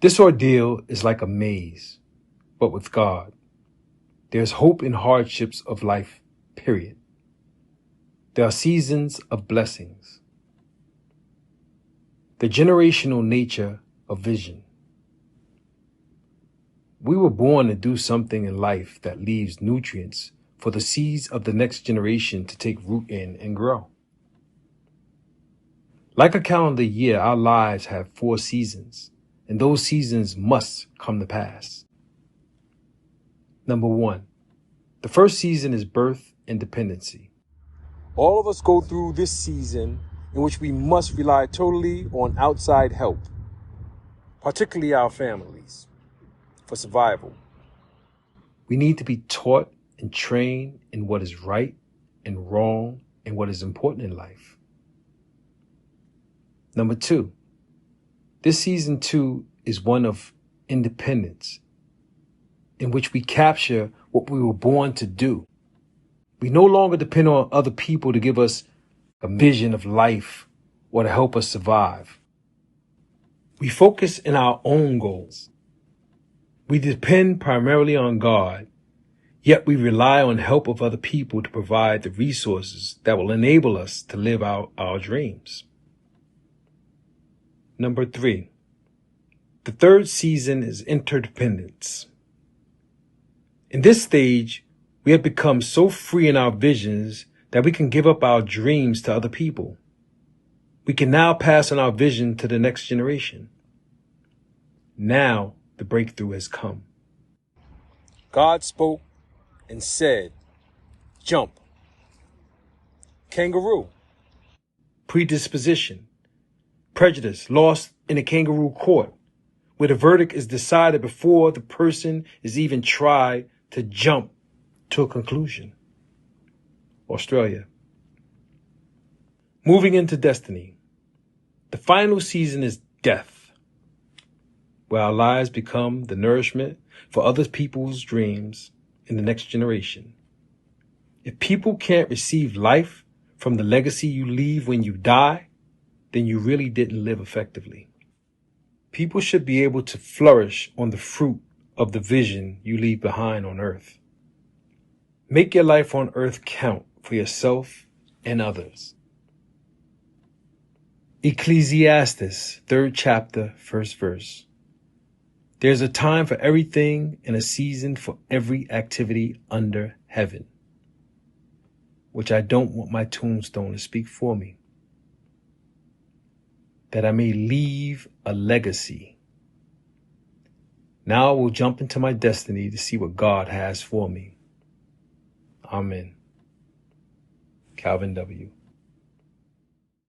This ordeal is like a maze, but with God. There's hope in hardships of life, period. There are seasons of blessings. The generational nature of vision. We were born to do something in life that leaves nutrients for the seeds of the next generation to take root in and grow. Like a calendar year, our lives have 4 seasons, and those seasons must come to pass. Number 1, the first season is birth and dependency. All of us go through this season in which we must rely totally on outside help, particularly our families, for survival. We need to be taught and trained in what is right and wrong and what is important in life. Number 2, this season 2 is one of independence, in which we capture what we were born to do. We no longer depend on other people to give us a vision of life or to help us survive. We focus in our own goals. We depend primarily on God, yet we rely on help of other people to provide the resources that will enable us to live out our dreams. Number 3, the third season is interdependence. In this stage, we have become so free in our visions that we can give up our dreams to other people. We can now pass on our vision to the next generation. Now the breakthrough has come. God spoke and said, jump. Kangaroo. Predisposition. Prejudice lost in a kangaroo court, where the verdict is decided before the person is even tried to jump to a conclusion. Australia. Moving into destiny. The final season is death, where our lives become the nourishment for other people's dreams in the next generation. If people can't receive life from the legacy you leave when you die, then you really didn't live effectively. People should be able to flourish on the fruit of the vision you leave behind on earth. Make your life on earth count for yourself and others. Ecclesiastes, 3rd chapter, 1st verse. There's a time for everything and a season for every activity under heaven, which I don't want my tombstone to speak for me, that I may leave a legacy. Now I will jump into my destiny to see what God has for me. Amen. Calvin W.